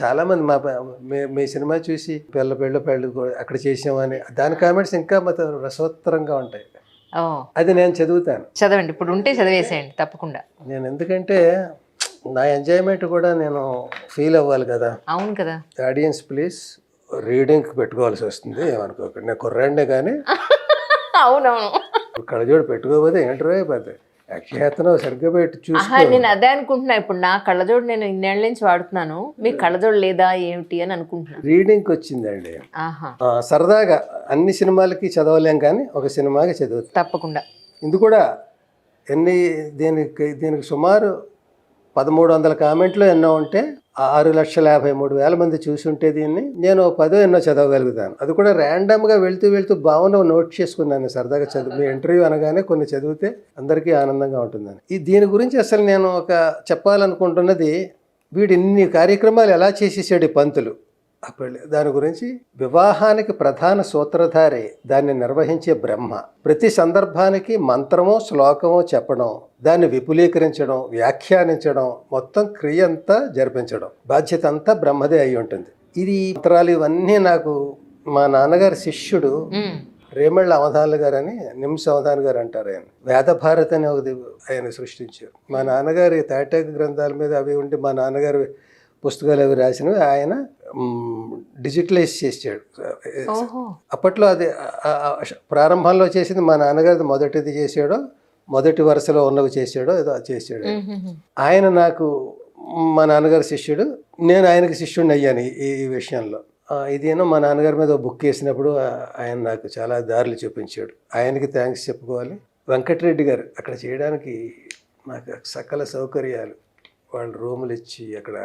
చాలామంది మీ సినిమా చూసి పెళ్ళు అక్కడ చేసామని దాని కామెంట్స్ ఇంకా మొత్తం రసవత్తరంగా ఉంటాయి. అది నేను చదువుతాను. చదవండి, ఇప్పుడు ఉంటే చదివేసేయండి తప్పకుండా. నేను ఎందుకంటే నా ఎంజాయ్మెంట్ కూడా నేను ఫీల్ అవ్వాలి కదా. అవును కదా. ఆడియన్స్ ప్లీజ్ రీడింగ్కి పెట్టుకోవాల్సి వస్తుంది, ఏమనుకోకండి. నేను కుర్రాండే కానీ అవునవును, కళ్ళజోడు పెట్టుకోకపోతే ఏంటో పోతే యక్షేతనం సరిగ్గా పెట్టి చూసి. నేను అదే అనుకుంటున్నా. ఇప్పుడు నా కళ్ళజోడు నేను ఇన్నేళ్ళ నుంచి వాడుతున్నాను, మీకు కళ్ళజోడు లేదా ఏమిటి అని అనుకుంటున్నాను. రీడింగ్కి వచ్చిందండి. సరదాగా అన్ని సినిమాలకి చదవలేం కానీ ఒక సినిమాకి చదువుతాం తప్పకుండా. ఇది కూడా దీనికి సుమారు 1300 కామెంట్లు ఎన్నో ఉంటే 6,53,000 మంది చూసి ఉంటే దీన్ని నేను 10 ఎన్నో చదవగలుగుతాను. అది కూడా ర్యాండమ్గా వెళ్తూ భావన నోట్ చేసుకున్నాను సరదాగా. మీ ఇంటర్వ్యూ అనగానే కొన్ని చదివితే అందరికీ ఆనందంగా ఉంటుందని. దీని గురించి అసలు నేను చెప్పాలనుకుంటున్నది, వీడు ఇన్ని కార్యక్రమాలు ఎలా చేసేసాడు ఈ పంతులు. దాని గురించి వివాహానికి ప్రధాన సూత్రధారి, దాన్ని నిర్వహించే బ్రహ్మ, ప్రతి సందర్భానికి మంత్రమో శ్లోకమో చెప్పడం, దాన్ని విపులీకరించడం, వ్యాఖ్యానించడం, మొత్తం క్రియ అంతా జరిపించడం, బాధ్యత అంతా బ్రహ్మదే అయి ఉంటుంది. ఇది మంత్రాలు ఇవన్నీ నాకు మా నాన్నగారి శిష్యుడు రేమళ్ళ అవధానులు గారు అని, నిమ్స్ అవధాన్ గారు అంటారు. ఆయన వేదభారత్ అని ఒకది ఆయన సృష్టించారు. మా నాన్నగారి తాటక గ్రంథాల మీద అవి ఉండి మా నాన్నగారు పుస్తకాలు అవి రాసినవి ఆయన డిజిటలైజ్ చేసాడు. అప్పట్లో అది ప్రారంభంలో చేసింది మా నాన్నగారిది మొదటిది చేసాడో, మొదటి వరుసలో ఉన్నవి చేసాడో ఏదో చేసాడు. ఆయన నాకు మా నాన్నగారి శిష్యుడు, నేను ఆయనకి శిష్యుడిని అయ్యాను ఈ విషయంలో. ఇదేనో మా నాన్నగారి మీద బుక్ వేసినప్పుడు ఆయన నాకు చాలా దారులు చూపించాడు. ఆయనకి థ్యాంక్స్ చెప్పుకోవాలి. వెంకటరెడ్డి గారు అక్కడ చేయడానికి నాకు సకల సౌకర్యాలు, వాళ్ళు రూములు ఇచ్చి, అక్కడ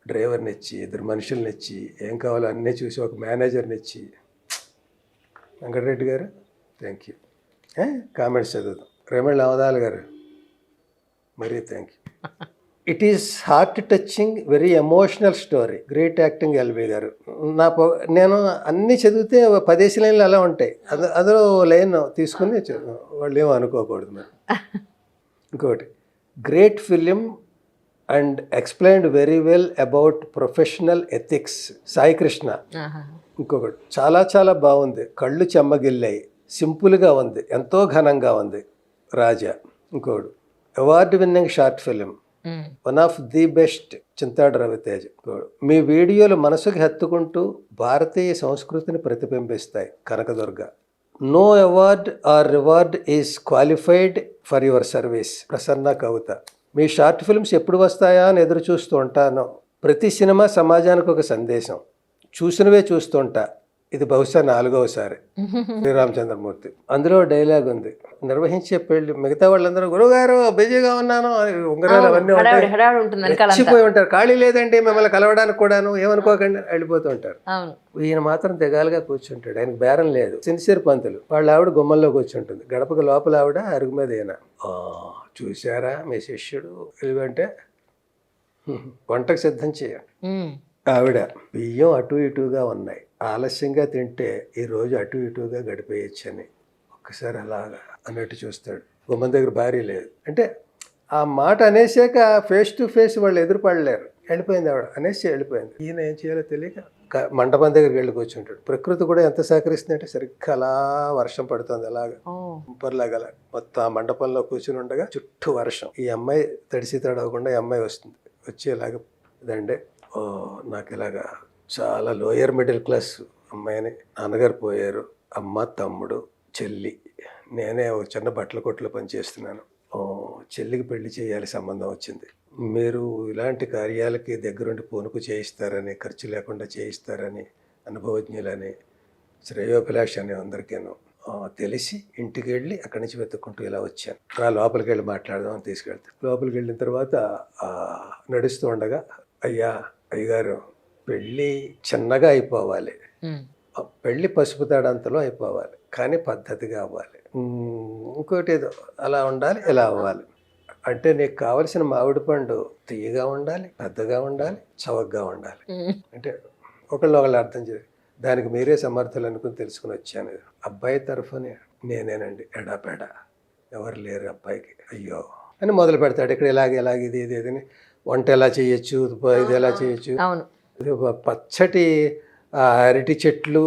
డ్రైవర్ని ఇచ్చి, 2 మనుషుల్ని ఇచ్చి, ఏం కావాలో అన్నీ చూసి ఒక మేనేజర్ని ఇచ్చి, వెంకటరెడ్డి గారు థ్యాంక్ యూ. కామెంట్స్ చదువుతాం. రేమళ్ళ అవధాల్ గారు మరీ thank you. It is heart touching, very emotional story, great acting LB గారు. నేను అన్నీ చదివితే 10 లైన్లు అలా ఉంటాయి. అందులో లైన్ తీసుకుని వాళ్ళు ఏమో అనుకోకూడదు. మరి ఇంకోటి, great film and explained very well about professional ethics, Sai Krishna. ఇంకొకటి చాలా చాలా బాగుంది, కళ్ళు చెమ్మగిల్లాయి, సింపుల్గా ఉంది, ఎంతో ఘనంగా ఉంది, రాజా. ఇంకోటి, award winning short film, one of the best, Chintadu Raviteja. మీ వీడియోలు మనసుకి హత్తుకుంటూ భారతీయ సంస్కృతిని ప్రతిబింబిస్తాయి, Kanakadurga. No award or reward is qualified for your service, Prasanna Kavitha. మీ షార్ట్ ఫిల్మ్స్ ఎప్పుడు వస్తాయా అని ఎదురు చూస్తూ ఉంటాను. ప్రతి సినిమా సమాజానికి ఒక సందేశం, చూసినవే చూస్తుంటా. ఇది బహుశా 4వసారి. శ్రీరామచంద్రమూర్తి. అందులో డైలాగ్ ఉంది, నిర్వహించే పెళ్లి మిగతా వాళ్ళందరూ గురువుగారు బిజీగా ఉన్నాను, ఉంగరాలు అవన్నీ మర్చిపోయి ఉంటారు. ఖాళీ లేదండి మిమ్మల్ని కలవడానికి కూడాను, ఏమనుకోకండి వెళ్ళిపోతూ ఉంటారు. ఈయన మాత్రం దిగాలుగా కూర్చుంటాడు, ఆయనకు బేరం లేదు. సిన్సియర్ పంతులు. వాళ్ళ ఆవిడ గుమ్మల్లో కూర్చుంటుంది, గడపకు లోపల ఆవిడ, అరుగు మీద ఈయన. చూసారా మీ శిష్యుడు అంటే వంటకు సిద్ధం చేయండి. ఆవిడ, బియ్యం అటు ఇటుగా ఉన్నాయి, ఆలస్యంగా తింటే ఈ రోజు అటు ఇటుగా గడిపేయచ్చని. ఒక్కసారి అలాగా అన్నట్టు చూస్తాడు. గుమ్మం దగ్గర భార్య లేదు అంటే ఆ మాట అనేసాక ఫేస్ టు ఫేస్ వాళ్ళు ఎదురుపడలేరు. వెళ్ళిపోయింది ఆవిడ, అనేసి వెళ్ళిపోయింది. ఈయన ఏం చేయాలో తెలియక మండపం దగ్గరికి వెళ్ళి కూర్చుంటాడు. ప్రకృతి కూడా ఎంత సహకరిస్తుంది అంటే సరిగ్గా అలా వర్షం పడుతుంది, అలాగా ఉంపర్లాగా అలా మొత్తం ఆ మండపంలో కూర్చుని ఉండగా చుట్టూ వర్షం. ఈ అమ్మాయి తడిసి తడవకుండా ఈ అమ్మాయి వస్తుంది. వచ్చి ఇలాగ ఇదంటే, నాకు ఇలాగా చాలా లోయర్ మిడిల్ క్లాస్ అమ్మాయిని, నాన్నగారు పోయారు, అమ్మ తమ్ముడు చెల్లి, నేనే ఒక చిన్న బట్టల కొట్లో పనిచేస్తున్నాను, చెల్లికి పెళ్లి చేయాలి, సంబంధం వచ్చింది. మీరు ఇలాంటి కార్యాలకి దగ్గరుండి పూనుకు చేయిస్తారని, ఖర్చు లేకుండా చేయిస్తారని, అనుభవజ్ఞులని, శ్రేయోభిలాష అని అందరికీను తెలిసి ఇంటికి వెళ్ళి అక్కడి నుంచి వెతుక్కుంటూ ఇలా వచ్చాను. లోపలికి వెళ్ళి మాట్లాడదామని తీసుకెళ్తే, లోపలికి వెళ్ళిన తర్వాత నడుస్తూ ఉండగా, అయ్యగారు పెళ్ళి చిన్నగా అయిపోవాలి, పెళ్ళి పసుపు తాడంతలో అయిపోవాలి, కానీ పద్ధతిగా అవ్వాలి, ఇంకోటి ఏదో అలా ఉండాలి, ఇలా అవ్వాలి అంటే నీకు కావలసిన మామిడి పండు తీయగా ఉండాలి, పెద్దగా ఉండాలి, చవకగా ఉండాలి అంటే ఒకళ్ళు అర్థం చేయాలి. దానికి మీరే సమర్థులు అనుకుని తెలుసుకుని వచ్చాను. అబ్బాయి తరఫునే నేనేనండి, ఎడాపెడా ఎవరు లేరు అబ్బాయికి, అయ్యో అని మొదలు పెడతాడు. ఇక్కడ ఇలాగే ఇది అని వంట ఎలా చేయొచ్చు, ఇది ఎలా చేయొచ్చు, అవును. ఇది పచ్చటి అరటి చెట్లు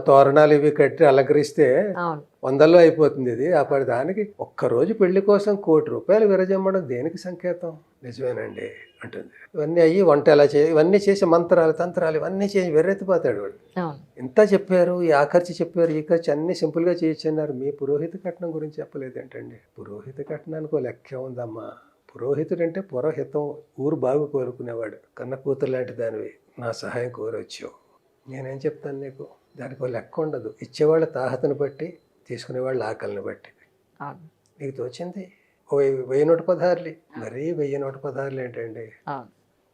తోరణాలు ఇవి కట్టి అలంకరిస్తే అవును. వందల్లో అయిపోతుంది. ఇది అప్పటి దానికి ఒక్కరోజు పెళ్లి కోసం ₹1,00,00,000 విరజమ్మడం దేనికి సంకేతం? నిజమేనండి అంటుంది. ఇవన్నీ అయ్యి వంట ఎలా ఇవన్నీ చేసి మంత్రాలు తంత్రాలు ఇవన్నీ చేసి వెర్రెత్తిపోతాడు వాడు. అవును. ఇంత చెప్పారు, ఆ ఖర్చు చెప్పారు, ఈ ఖర్చు అన్నీ సింపుల్గా చేయొచ్చు అన్నారు. మీ పురోహిత కట్నం గురించి చెప్పలేదు ఏంటండి? పురోహిత కట్నానికి ఒక లెక్క ఉందమ్మా. పురోహితుడు అంటే పురోహితం, ఊరు బాగు కోరుకునేవాడు. కన్న కూతురు లాంటి దానివి, నా సహాయం కోరొచ్చావు, నేనేం చెప్తాను నీకు? దానికి ఒక లెక్క ఉండదు. ఇచ్చేవాళ్ళ తాహతను బట్టి, తీసుకునేవాళ్ళ ఆకలిని బట్టి. అవును. నీకు తోచింది 1000 మరీ 1000 ఏంటండి అవును.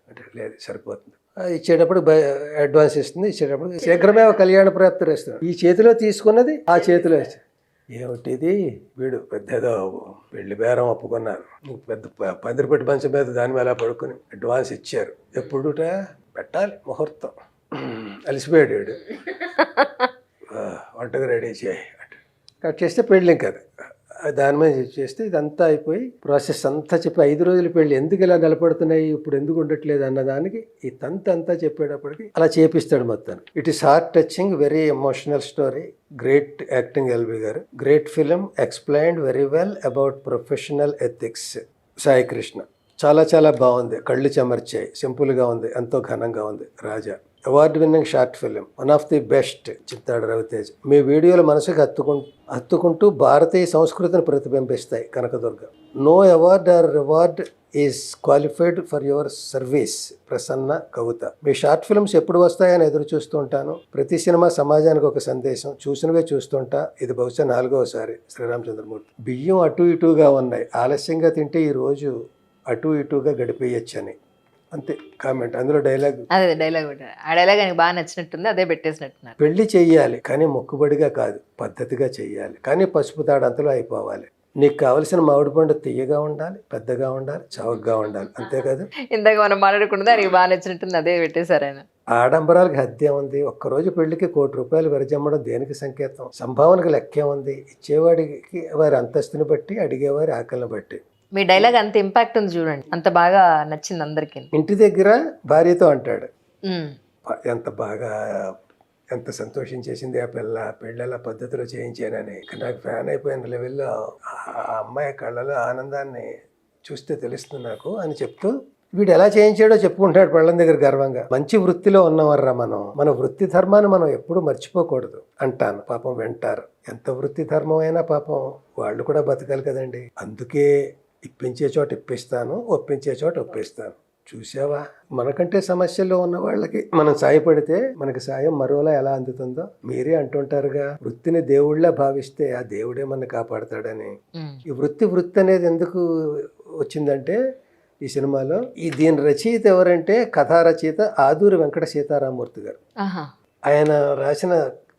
అంటే లేదు, సరిపోతుంది. ఇచ్చేటప్పుడు అడ్వాన్స్ ఇస్తుంది, ఇచ్చేటప్పుడు శీఘ్రమే కళ్యాణ ప్రాప్తి ఇస్తుంది. ఈ చేతిలో తీసుకున్నది ఆ చేతిలో ఇస్తుంది. ఏమిటిది? వీడు పెద్ద ఏదో పెళ్లి బేరం ఒప్పుకున్నాను, నీకు పెద్ద పందిరిపెట్టి మంచం మీద దాని మీద పడుకుని అడ్వాన్స్ ఇచ్చారు. ఎప్పుడుట పెట్టాలి ముహూర్తం. అలసిపోయాడు వీడు. వంటగా రెడీ చేయి అంటే కట్ చేస్తే పెళ్ళి ఇంకా దాని మీద చేస్తే ఇదంతా అయిపోయి ప్రాసెస్ అంతా చెప్పి 5 రోజులు పెళ్ళి ఎందుకు ఇలా నిలబడుతున్నాయి, ఇప్పుడు ఎందుకు ఉండట్లేదు అన్నదానికి ఈ తంత అంతా చెప్పేటప్పటికి అలా చేపిస్తాడు మొత్తాన్ని. It is heart touching, very emotional story, great acting LB garu, great film, explained very well about professional ethics. Sai Krishna చాలా చాలా బాగుంది, కళ్ళు చెమర్చాయి, సింపుల్గా ఉంది, ఎంతో ఘనంగా ఉంది. Raja award winning short film, one of the best. Chittadu Raviteja. మీ వీడియోలు మనసుకు హత్తుకుంటూ భారతీయ సంస్కృతిని ప్రతిబింబిస్తాయి. Kanakadurga. No award or reward is qualified for your service. Prasanna Kavitha. మీ షార్ట్ ఫిల్మ్స్ ఎప్పుడు వస్తాయని ఎదురు చూస్తూ ఉంటాను. ప్రతి సినిమా సమాజానికి ఒక సందేశం. చూసినవే చూస్తుంటా. ఇది బహుశా 4వసారి. శ్రీరామచంద్రమూర్తి. బియ్యం అటు ఇటుగా ఉన్నాయి, ఆలస్యంగా తింటే ఈ రోజు అటు ఇటుగా గడిపేయచ్చని. అంతే కామెంట్. అందులో డైలాగ్, అదే డైలాగ్ పెట్టారు. ఆ డైలాగ్ ఆయనకు బాగా నచ్చినట్టుంది, అదే పెట్టేసినట్టున్నారు. పెళ్లి చెయ్యాలి కానీ మొక్కుబడిగా కాదు, పద్ధతిగా చెయ్యాలి, కానీ పసుపు తాడంతలో అయిపోవాలి. నీకు కావలసిన మామిడి పండు తీయగా ఉండాలి, పెద్దగా ఉండాలి, చౌకగా ఉండాలి, అంతే కదా. ఇందాక మనం మాట్లాడుకుంటుంది, ఆయనకి బాగా నచ్చినట్టుంది, అదే పెట్టేశారు ఆయన. ఆడంబరాలకు హద్దే ఉంది. ఒక్కరోజు పెళ్లికి ₹1,00,00,000 విరజమ్మడం దేనికి సంకేతం? సంభావనకు లెక్కే ఉంది. ఇచ్చేవాడికి వారి అంతస్తుని బట్టి, అడిగేవారి ఆకలిని బట్టి. మీ డైలాగ్ అంత ఇంపాక్ట్ ఉంది చూడండి, అంత బాగా నచ్చింది అందరికి. ఇంటి దగ్గర భార్యతో అంటాడు, ఉమ్. ఎంత సంతోషించేసింది ఆ పిల్ల, పెళ్ళలా పద్ధతిలో చేయించానని. నాకు ఫ్యాన్ అయిపోయిన లెవెల్లో ఆ అమ్మాయి కళ్ళలో ఆనందాన్ని చూస్తే తెలుస్తుంది నాకు అని చెప్తూ వీడు ఎలా చేయించాడో చెప్పుకుంటాడు పెళ్ళం దగ్గర గర్వంగా. మంచి వృత్తిలో ఉన్నవర్రా మనం, మన వృత్తి ధర్మాన్ని మనం ఎప్పుడూ మర్చిపోకూడదు అంటాను. పాపం వింటారు. ఎంత వృత్తి ధర్మం అయినా పాపం వాళ్ళు కూడా బతకాలి కదండి. అందుకే ఇప్పించే చోట ఇప్పిస్తాను, ఒప్పించే చోట ఒప్పిస్తాను. చూసావా, మనకంటే సమస్యల్లో ఉన్న వాళ్ళకి మనం సాయపడితే మనకి సాయం మరోలా ఎలా అందుతుందో. మీరే అంటుంటారుగా, వృత్తిని దేవుళ్ళ భావిస్తే ఆ దేవుడే మన కాపాడతాడని. ఈ వృత్తి అనేది ఎందుకు వచ్చిందంటే ఈ సినిమాలో దీని రచయిత ఎవరంటే కథా రచయిత ఆదూరి వెంకట సీతారామూర్తి గారు. ఆయన రాసిన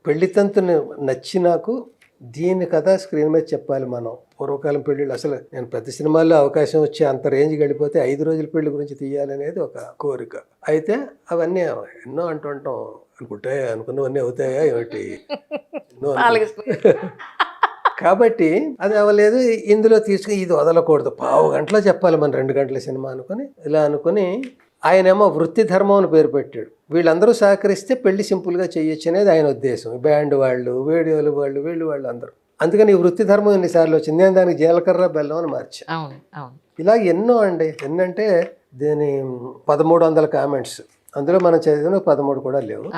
పెళ్లితంతుని నచ్చి నాకు దీని కథ స్క్రీన్ మీద చెప్పాలి మనం. పూర్వకాలం పెళ్ళిళ్ళు అసలు నేను ప్రతి సినిమాల్లో అవకాశం వచ్చి అంత రేంజ్ గడిపోతే 5 రోజుల పెళ్లి గురించి తీయాలనేది ఒక కోరిక. అయితే అవన్నీ ఎన్నో అంటుంటాం, అనుకున్నవన్నీ అవుతాయా ఏమిటి, ఎన్నో కాబట్టి అది అవ్వలేదు. ఇందులో తీసుకుని ఇది వదలకూడదు, 1/2 గంటలో చెప్పాలి మన 2 గంటల సినిమా అనుకుని ఇలా అనుకుని ఆయనేమో వృత్తి ధర్మం అని పేరు పెట్టాడు. వీళ్ళందరూ సహకరిస్తే పెళ్లి సింపుల్గా చేయొచ్చు అనేది ఆయన ఉద్దేశం. బ్యాండ్ వాళ్ళు, వీడియోలు వాళ్ళు, వీళ్ళు అందరూ. అందుకని ఈ వృత్తి ధర్మం ఎన్నిసార్లు వచ్చింది, నేను దానికి జీలకర్ర బెల్లం అని మార్చా. ఇలా ఎన్నో అండి. ఎన్నంటే దీని 1300 కామెంట్స్, అందులో మనం చదివిన 13 కూడా లేవు.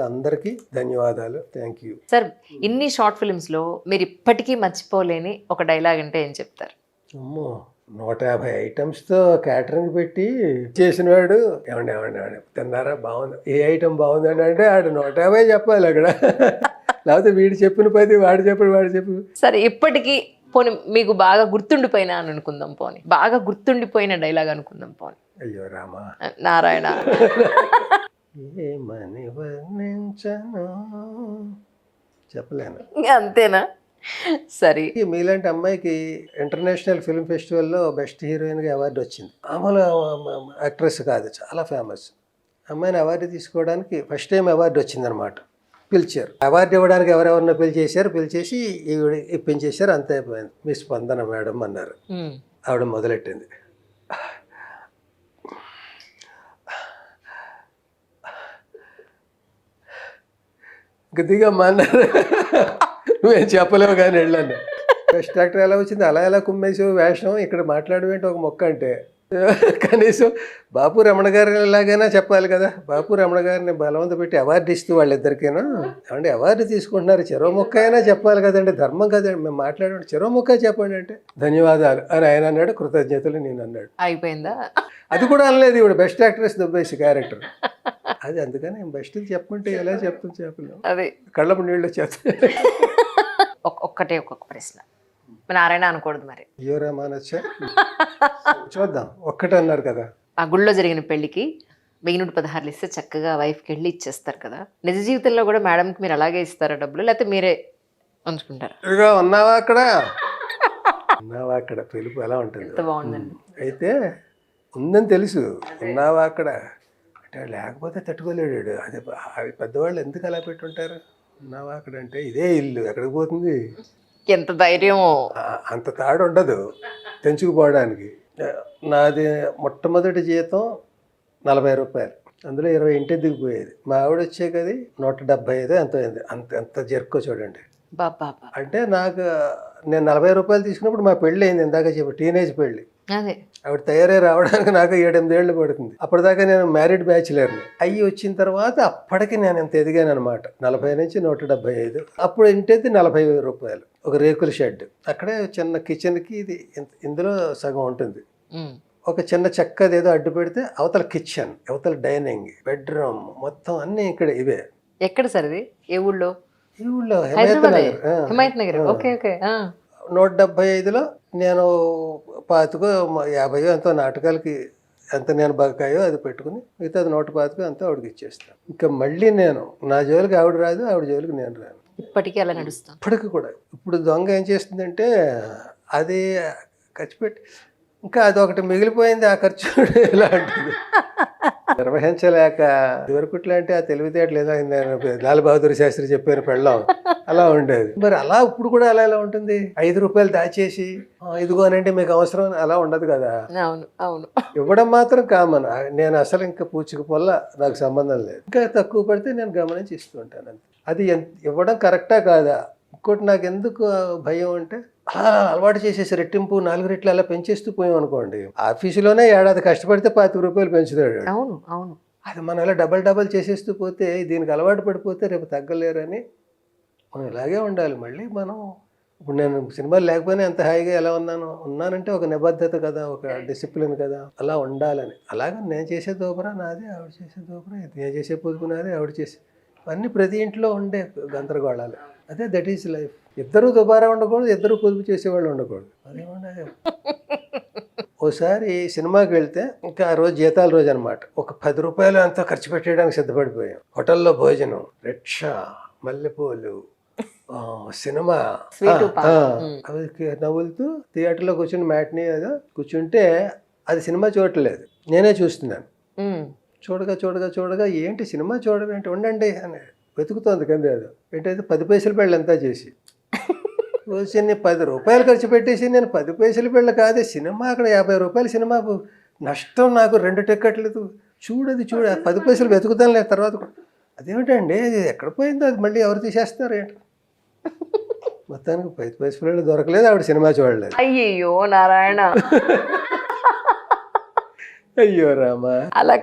అందరికీ ధన్యవాదాలు, థ్యాంక్ యూ. సార్, ఇన్ని షార్ట్ ఫిల్మ్స్ లో మీరు ఇప్పటికీ మర్చిపోలేని ఒక డైలాగ్ అంటే ఏం చెప్తారు? అమ్మో, 150 ఐటమ్స్తో క్యాటరింగ్ పెట్టి చేసినవాడు. ఏమండి తిన్నారా, బాగుంది, ఏ ఐటమ్ బాగుందండి అంటే ఆడు 150 చెప్పాలి అక్కడ. లేకపోతే వీడు చెప్పిన 10, వాడు చెప్పి. సరే, ఇప్పటికీ పోనీ మీకు బాగా గుర్తుండిపోయినా అని అనుకుందాం, పోనీ బాగా గుర్తుండిపోయిన డైలాగ్ అనుకుందాం, పోనీ. అయ్యో రామా నారాయణ. ఏమని వర్ణించను చెప్పలేను. అంతేనా? సరే, మీలాంటి అమ్మాయికి ఇంటర్నేషనల్ ఫిల్మ్ ఫెస్టివల్లో బెస్ట్ హీరోయిన్గా అవార్డు వచ్చింది. మామూలు యాక్ట్రెస్ కాదు, చాలా ఫేమస్. అమ్మాయిని అవార్డు తీసుకోవడానికి ఫస్ట్ టైం అవార్డు వచ్చిందనమాట. పిలిచారు, అవార్డు ఇవ్వడానికి ఎవరెవరినో పిలిచేసి ఇప్పించేశారు, అంతే అయిపోయింది. మీ స్పందన మేడం అన్నారు. ఆవిడ మొదలెట్టింది, ఇంక దిగమ్మా అన్నారు. నువ్వేం చెప్పలేవు కానీ వెళ్ళాను. బెస్ట్ యాక్టర్ ఎలా వచ్చింది, అలా ఎలా కుమ్మేసావు వేషం, ఇక్కడ మాట్లాడవేంటి ఒక మొక్క అంటే. కనీసం బాపు రమణ గారి లాగైనా చెప్పాలి కదా. బాపు రమణ గారిని బలవంత పెట్టి అవార్డు ఇస్తూ వాళ్ళిద్దరికైనా ఏమంటే అవార్డు తీసుకుంటున్నారు, చెరో మొక్క అయినా చెప్పాలి కదండి, ధర్మం కదండి. మేము మాట్లాడండి, చెరో మొక్క చెప్పండి అంటే ధన్యవాదాలు అని ఆయన అన్నాడు, కృతజ్ఞతలు నేను అన్నాడు. అయిపోయిందా? అది కూడా అనలేదు ఇప్పుడు బెస్ట్ యాక్ట్రెస్ దుబ్బేసి క్యారెక్టర్. అది అందుకని బెస్ట్ చెప్పమంటే ఎలా చెప్తాం, చెప్పలేము. అదే కళ్ళపు నీళ్ళు చేస్తాయి. ఒక్కటే ఒక్కొక్క ప్రశ్న, నారాయణ అనకూడదు మరి. అయ్యో రామానచ్చా, చూద్దాం. ఒక్కటే అన్నారు కదా. ఆ గుళ్ళో జరిగిన పెళ్లికి 1016 ఇస్తే చక్కగా వైఫ్కి వెళ్ళి ఇచ్చేస్తారు కదా, నిజ జీవితంలో కూడా మేడంకి మీరు అలాగే ఇస్తారా డబ్బులు, లేకపోతే మీరే ఉంచుకుంటారా? ఇదిగో ఉన్నావా అక్కడ, ఉన్నావా అక్కడ పిలుపు ఎలా ఉంటుంది. ఎంత బాగుందండి. అయితే ఉందని తెలుసు, ఉన్నావా అక్కడ అంటే లేకపోతే తట్టుకోలేడు. అది పెద్దవాళ్ళు ఎందుకు అలా పెట్టుంటారు. ఉన్నావా అక్కడ అంటే ఇదే ఇల్లు, ఎక్కడికి పోతుంది. ఎంత ధైర్యం. అంత తాడు ఉండదు తెంచుకుపోవడానికి. నాది మొట్టమొదటి జీతం 40 రూపాయలు, అందులో 20 ఇంటికి దిగిపోయేది. మా ఆవిడ వచ్చేకది 175 ఎంతో అయింది. ఎంత జరుకో చూడండి. బాబా అంటే నేను 40 రూపాయలు తీసుకున్నప్పుడు మా పెళ్ళి అయింది, ఇందాక చెప్పి టీనేజ్ పెళ్ళి. అదే ఆవిడ తయారై రావడానికి నాకు 7-8 ఏళ్ళు పడుతుంది. అప్పటిదాకా నేను మ్యారీడ్ బ్యాచులర్ని అయ్యి వచ్చిన తర్వాత అప్పటికి నేను ఎంత ఎదిగాను అనమాట. 40 నుంచి 175. అప్పుడు ఇంటేది 40 రూపాయలు, ఒక రేకుల షెడ్, అక్కడే చిన్న కిచెన్కి ఇది ఇందులో సగం ఉంటుంది. ఒక చిన్న చెక్కది ఏదో అడ్డు పెడితే అవతల కిచెన్, అవతల డైనింగ్, బెడ్రూమ్, మొత్తం అన్నీ ఇక్కడ ఇవే. ఎక్కడ సార్ ఇది? ఏ ఊళ్ళో? ఈ ఊళ్ళో హిమాయత్ నగర్. Okay okay. 175లో నేను 25-50 ఎంతో నాటకాలకి ఎంత నేను బకాయో అది పెట్టుకుని మిగతా 125 ఎంతో ఆవిడకి ఇచ్చేస్తాను. ఇంకా మళ్ళీ నేను నా జోలికి ఆవిడ రాదు, ఆవిడ జోలికి నేను రాను. ఇప్పటికీ అలా నడుస్తాం. ఇప్పటికి కూడా. ఇప్పుడు దొంగ ఏం చేస్తుందంటే అది ఖర్చు పెట్టి ఇంకా అదొకటి మిగిలిపోయింది, ఆ ఖర్చు ఇలా ఉంటుంది. నిర్వహించలేక ఇదివరకుట్లా అంటే ఆ తెలివితేటలు ఏదో నేను లాల్ బహదూర్ శాస్త్రి చెప్పాను పెళ్ళాం అలా ఉండేది. మరి అలా ఇప్పుడు కూడా అలా ఎలా ఉంటుంది. 5 రూపాయలు దాచేసి ఇదిగోనంటే మీకు అవసరం అలా ఉండదు కదా. అవును అవును. ఇవ్వడం మాత్రం కామన్. నేను అసలు ఇంకా పూచిక పొల్ల నాకు సంబంధం లేదు. ఇంకా తక్కువ పడితే నేను గమనించి ఇస్తూ ఉంటాను. అది ఇవ్వడం కరెక్టా కాదా. ఇంకోటి నాకు ఎందుకు భయం అంటే అలా అలవాటు చేసేసి రెట్టింపు 4 రెట్లు అలా పెంచేస్తూ పోయాం అనుకోండి, ఆఫీసులోనే ఏడాది కష్టపడితే 25 రూపాయలు పెంచుతాడు. అవును అవును. అది మనం ఇలా డబల్ చేసేస్తూ పోతే దీనికి అలవాటు పడిపోతే రేపు తగ్గలేరని మనం ఇలాగే ఉండాలి. మళ్ళీ మనం ఇప్పుడు నేను సినిమాలు లేకపోయినా ఎంత హాయిగా ఎలా ఉన్నానంటే ఒక నిబద్ధత కదా, ఒక డిసిప్లిన్ కదా, అలా ఉండాలని. అలాగే నేను చేసే దోపరా నాది, ఆవిడ చేసే దోపరా నేను చేసే పొదుపు నాది, ఆవిడ చేసే అన్నీ ప్రతి ఇంట్లో ఉండే గందరగోళాలు. అదే దట్ ఈస్ లైఫ్. ఇద్దరు దుబారా ఉండకూడదు, ఇద్దరు పొదుపు చేసేవాళ్ళు ఉండకూడదు. అదేమన్నా ఓసారి సినిమాకి వెళ్తే ఇంకా ఆ రోజు జీతాల రోజు అనమాట, ఒక 10 రూపాయలు అంతా ఖర్చు పెట్టేయడానికి సిద్ధపడిపోయాం. హోటల్లో భోజనం, రిక్షా, మల్లెపూలు, సినిమా, అవి నవ్వులుతూ థియేటర్లో కూర్చుని మ్యాట్ని ఏదో కూర్చుంటే అది సినిమా చూడట్లేదు, నేనే చూస్తున్నాను. చూడగా ఏంటి సినిమా చూడడం ఏంటి, ఉండండి అని వెతుకుతోంది కంది. అది ఏంటైతే 10 పైసల పెళ్ళి అంతా చేసి వచ్చి 10 రూపాయలు ఖర్చు పెట్టేసి నేను 10 పైసల పెళ్ళి కాదే సినిమా, అక్కడ 50 రూపాయల సినిమా నష్టం, నాకు 2 టికెట్లు చూడు 10 పైసలు వెతుకుతాను లేదు తర్వాత. అదేమిటండి అది ఎక్కడ పోయిందో, అది మళ్ళీ ఎవరు తీసేస్తున్నారు ఏంటి. మొత్తానికి 10 పైసల పెళ్ళి దొరకలేదు, ఆవిడ సినిమా చూడలేదు. అయ్యో నారాయణ. అయ్యో రామా. అలా